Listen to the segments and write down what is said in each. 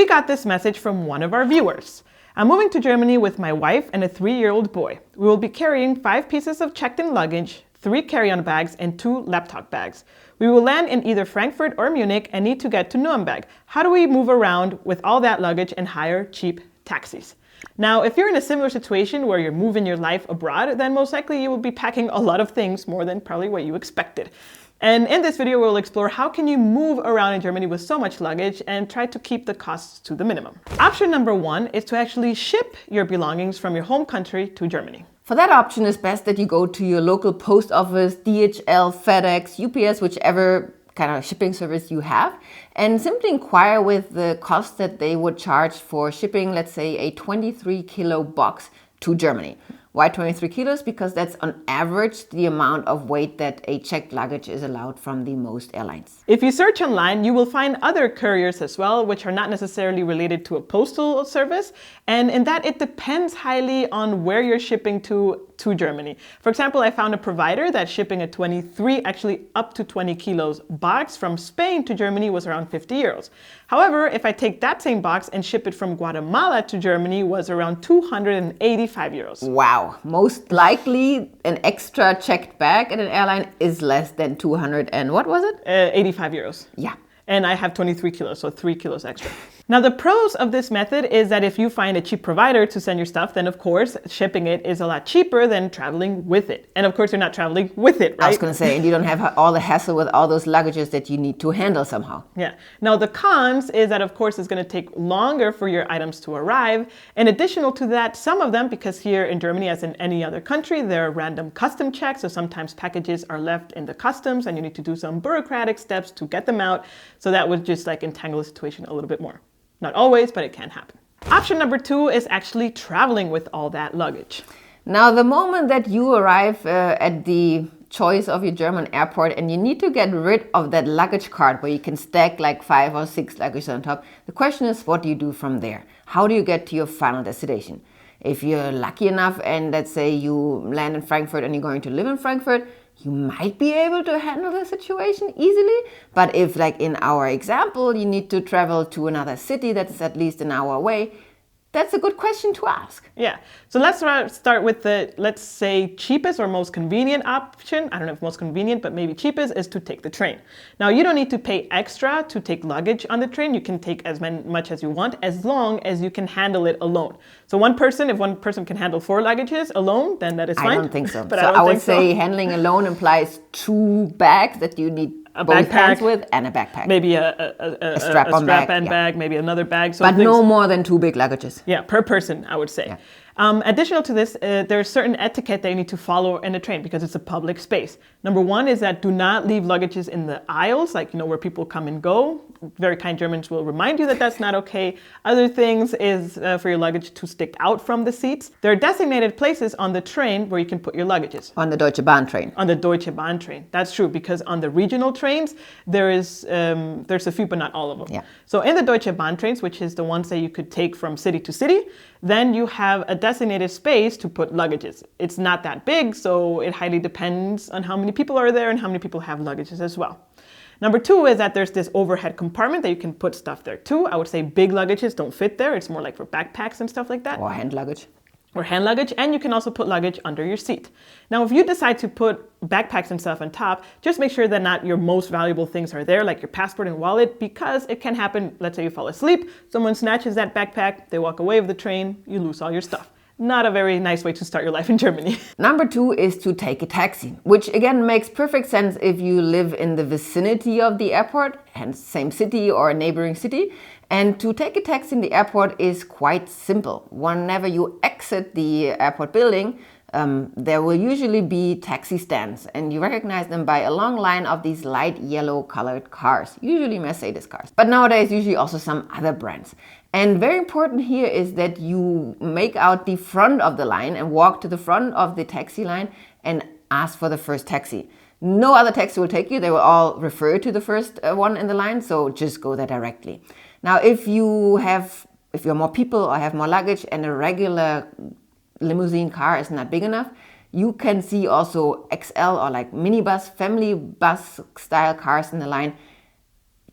We got this message from one of our viewers. I'm moving to Germany with my wife and a 3-year-old boy. We will be carrying 5 pieces of checked-in luggage, 3 carry-on bags, and 2 laptop bags. We will land in either Frankfurt or Munich and need to get to Nuremberg. How do we move around with all that luggage and hire cheap taxis? Now, if you're in a similar situation where you're moving your life abroad, then most likely you will be packing a lot of things, more than probably what you expected. And in this video, we'll explore how can you move around in Germany with so much luggage and try to keep the costs to the minimum. Option number 1 is to actually ship your belongings from your home country to Germany. For that option, it's best that you go to your local post office, DHL, FedEx, UPS, whichever kind of shipping service you have, and simply inquire with the cost that they would charge for shipping, let's say, a 23 kilo box to Germany. Why 23 kilos? Because that's on average the amount of weight that a checked luggage is allowed from the most airlines. If you search online, you will find other couriers as well, which are not necessarily related to a postal service. And in that, it depends highly on where you're shipping to Germany. For example, I found a provider that's shipping a 23, actually up to 20 kilos box from Spain to Germany was around 50 euros. However, if I take that same box and ship it from Guatemala to Germany was around 285 euros. Wow. Most likely an extra checked bag at an airline is less than 200 and what was it? 85 euros. Yeah. And I have 23 kilos, so 3 kilos extra. Now, the pros of this method is that if you find a cheap provider to send your stuff, then of course, shipping it is a lot cheaper than traveling with it. And of course, you're not traveling with it, right? I was going to say, and you don't have all the hassle with all those luggages that you need to handle somehow. Yeah. Now, the cons is that, of course, it's going to take longer for your items to arrive. And additional to that, some of them, because here in Germany, as in any other country, there are random custom checks. So sometimes packages are left in the customs and you need to do some bureaucratic steps to get them out. So that would just like entangle the situation a little bit more. Not always, but it can happen. Option number 2 is actually traveling with all that luggage. Now, the moment that you arrive at the choice of your German airport and you need to get rid of that luggage cart where you can stack like 5 or 6 luggage on top, the question is, what do you do from there? How do you get to your final destination? If you're lucky enough and let's say you land in Frankfurt and you're going to live in Frankfurt, you might be able to handle the situation easily. But if, like in our example, you need to travel to another city that is at least an hour away, that's a good question to ask. Yeah. So let's start with the, let's say, cheapest or most convenient option. I don't know if most convenient, but maybe cheapest is to take the train. Now, you don't need to pay extra to take luggage on the train. You can take as much as you want, as long as you can handle it alone. So if one person can handle 4 luggages alone, then that is fine. I don't think so. But so I would say handling alone implies 2 bags that you need a both backpack hands with and a backpack. Maybe a strap-on bag, maybe another bag. So but no more than 2 big luggages. Yeah, per person, I would say. Yeah. Additional to this, there's certain etiquette that you need to follow in a train because it's a public space. Number 1 is that do not leave luggages in the aisles, like, where people come and go. Very kind Germans will remind you that that's not okay. Other things is for your luggage to stick out from the seats. There are designated places on the train where you can put your luggages. On the Deutsche Bahn train. On the Deutsche Bahn train. That's true, because on the regional trains, there's a few, but not all of them. Yeah. So in the Deutsche Bahn trains, which is the ones that you could take from city to city, then you have a designated space to put luggages. It's not that big, so it highly depends on how many people are there and how many people have luggages as well. Number 2 is that there's this overhead compartment that you can put stuff there too. I would say big luggages don't fit there. It's more like for backpacks and stuff like that. Or hand luggage. Or hand luggage, and you can also put luggage under your seat. Now, if you decide to put backpacks and stuff on top, just make sure that not your most valuable things are there, like your passport and wallet, because it can happen, let's say you fall asleep, someone snatches that backpack, they walk away with the train, you lose all your stuff. Not a very nice way to start your life in Germany. Number 2 is to take a taxi, which again makes perfect sense if you live in the vicinity of the airport, hence same city or a neighboring city. And to take a taxi in the airport is quite simple. Whenever you exit the airport building, there will usually be taxi stands, and you recognize them by a long line of these light yellow colored cars, usually Mercedes cars. But nowadays, usually also some other brands. And very important here is that you make out the front of the line and walk to the front of the taxi line and ask for the first taxi. No other taxi will take you. They will all refer to the first one in the line, so just go there directly. Now, if you're more people or have more luggage and a regular limousine car is not big enough, you can see also XL or like minibus, family bus style cars in the line.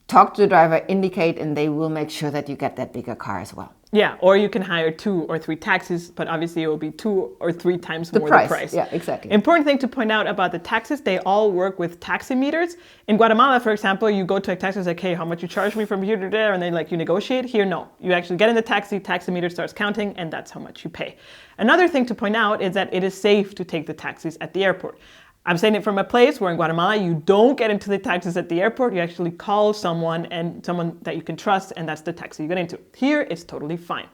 talk to the driver, indicate, and they will make sure that you get that bigger car as well. Yeah, or you can hire 2 or 3 taxis, but obviously it will be 2 or 3 times more the price. Yeah, exactly. Important thing to point out about the taxis, they all work with taximeters. In Guatemala, for example, you go to a taxi, like, hey, how much you charge me from here to there? And then you negotiate. Here, no. You actually get in the taxi, taximeter starts counting, and that's how much you pay. Another thing to point out is that it is safe to take the taxis at the airport. I'm saying it from a place where in Guatemala, you don't get into the taxis at the airport. You actually call someone that you can trust, and that's the taxi you get into. Here, it's totally fine.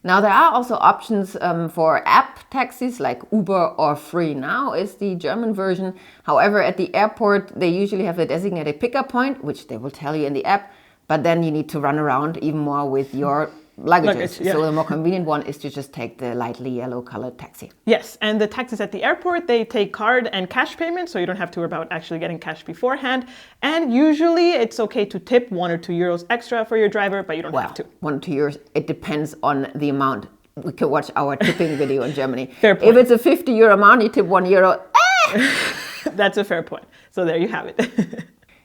Now, there are also options for app taxis like Uber or Free Now is the German version. However, at the airport, they usually have a designated pickup point, which they will tell you in the app, but then you need to run around even more with your luggage. Yeah. So the more convenient one is to just take the lightly yellow colored taxi. Yes, and the taxis at the airport, they take card and cash payment, so you don't have to worry about actually getting cash beforehand. And usually it's okay to tip 1 or 2 euros extra for your driver, but you don't have to. 1 or 2 euros, it depends on the amount. We can watch our tipping video in Germany. Fair point. If it's a 50 euro amount, you tip 1 euro. That's a fair point. So there you have it.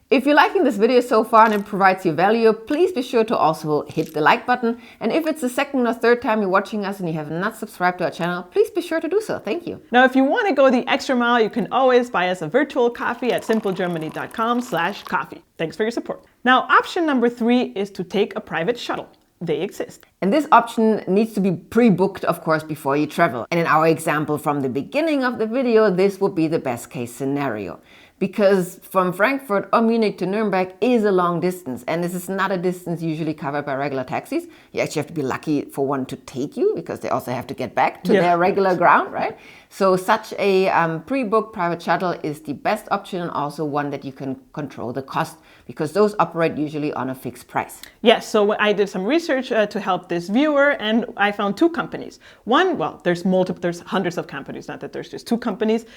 If you're liking this video so far and it provides you value, please be sure to also hit the like button. And if it's the second or third time you're watching us and you have not subscribed to our channel, please be sure to do so. Thank you. Now, if you want to go the extra mile, you can always buy us a virtual coffee at simplegermany.com/coffee. Thanks for your support. Now, option number 3 is to take a private shuttle. They exist. And this option needs to be pre-booked, of course, before you travel. And in our example from the beginning of the video, this would be the best case scenario. Because from Frankfurt or Munich to Nuremberg is a long distance, and this is not a distance usually covered by regular taxis. You actually have to be lucky for one to take you, because they also have to get back to their regular ground, right? So such a pre-booked private shuttle is the best option, and also one that you can control the cost, because those operate usually on a fixed price. Yes, so I did some research to help this viewer, and I found 2 companies. One, well, there's hundreds of companies, not that there's just 2 companies.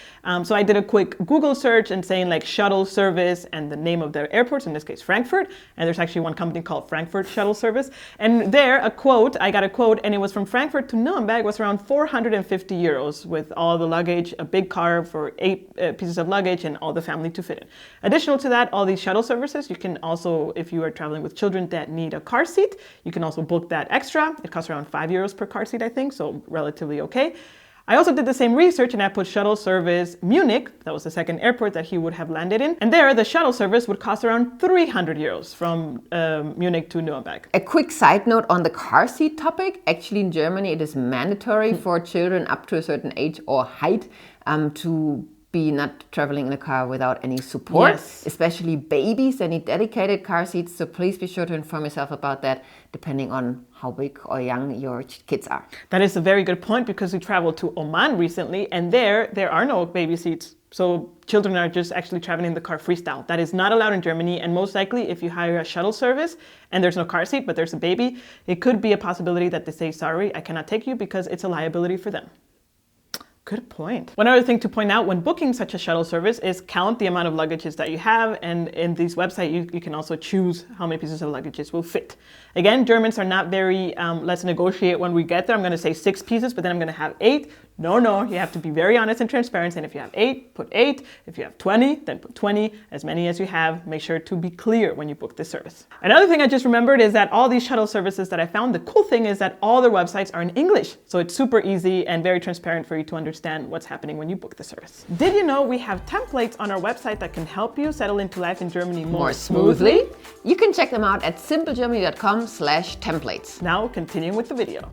So I did a quick Google search and saying like shuttle service and the name of their airports, in this case Frankfurt, and there's actually one company called Frankfurt Shuttle Service. And there, I got a quote, and it was from Frankfurt to Nuremberg was around 450 euros with all the luggage, a big car for 8 pieces of luggage, and all the family to fit in. Additional to that, all these shuttle services, you can also, if you are traveling with children that need a car seat, you can also book that extra. It costs around 5 euros per car seat, I think, so relatively okay. I also did the same research, and I put shuttle service Munich, that was the second airport that he would have landed in, and there the shuttle service would cost around 300 euros from Munich to Nuremberg. A quick side note on the car seat topic, actually in Germany it is mandatory for children up to a certain age or height to be not traveling in a car without any support. Yes. Especially babies, they need dedicated car seats, so please be sure to inform yourself about that depending on how big or young your kids are. That is a very good point, because we traveled to Oman recently, and there are no baby seats. So children are just actually traveling in the car freestyle. That is not allowed in Germany, and most likely if you hire a shuttle service and there's no car seat but there's a baby, it could be a possibility that they say, sorry, I cannot take you, because it's a liability for them. Good point. One other thing to point out when booking such a shuttle service is count the amount of luggages that you have, and in this website you can also choose how many pieces of luggages will fit. Again, Germans are not very, let's negotiate when we get there. I'm going to say 6 pieces, but then I'm going to have 8. No, you have to be very honest and transparent, and if you have 8, put 8. If you have 20, then put 20. As many as you have, make sure to be clear when you book this service. Another thing I just remembered is that all these shuttle services that I found, the cool thing is that all their websites are in English, so it's super easy and very transparent for you to understand what's happening when you book the service. Did you know we have templates on our website that can help you settle into life in Germany more smoothly? You can check them out at simplegermany.com/templates. Now, continuing with the video.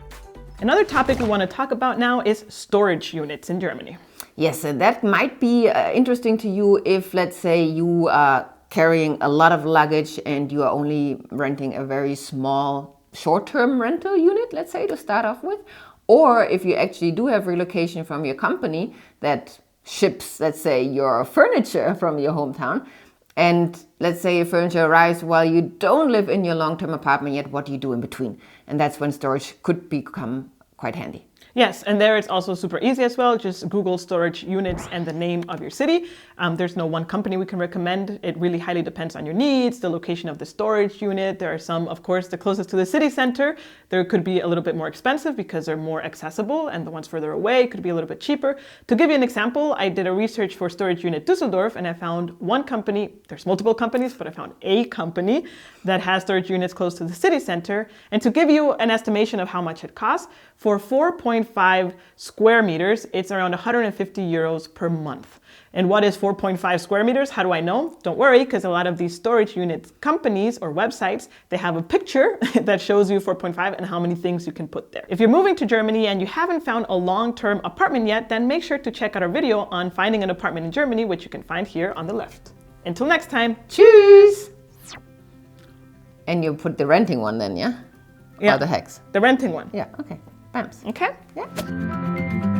Another topic we want to talk about now is storage units in Germany. Yes, and that might be interesting to you if, let's say, you are carrying a lot of luggage and you are only renting a very small short-term rental unit, let's say, to start off with. Or if you actually do have relocation from your company that ships, let's say, your furniture from your hometown, and let's say your furniture arrives while you don't live in your long-term apartment yet, what do you do in between? And that's when storage could become quite handy. Yes, and there it's also super easy as well. Just Google storage units and the name of your city. There's no one company we can recommend. It really highly depends on your needs, the location of the storage unit. There are some, of course, the closest to the city center. There could be a little bit more expensive because they're more accessible, and the ones further away could be a little bit cheaper. To give you an example, I did a research for storage unit Düsseldorf, and I found one company. There's multiple companies, but I found a company that has storage units close to the city center. And to give you an estimation of how much it costs, for 4.5 square meters, it's around 150 euros per month. And what is 4.5 square meters? How do I know? Don't worry, because a lot of these storage unit companies or websites, they have a picture that shows you 4.5 and how many things you can put there. If you're moving to Germany and you haven't found a long-term apartment yet, then make sure to check out our video on finding an apartment in Germany, which you can find here on the left. Until next time, tschüss! And you put the renting one then, yeah? Yeah. Or the hex? The renting one. Yeah, okay. Bams. Okay. Yeah.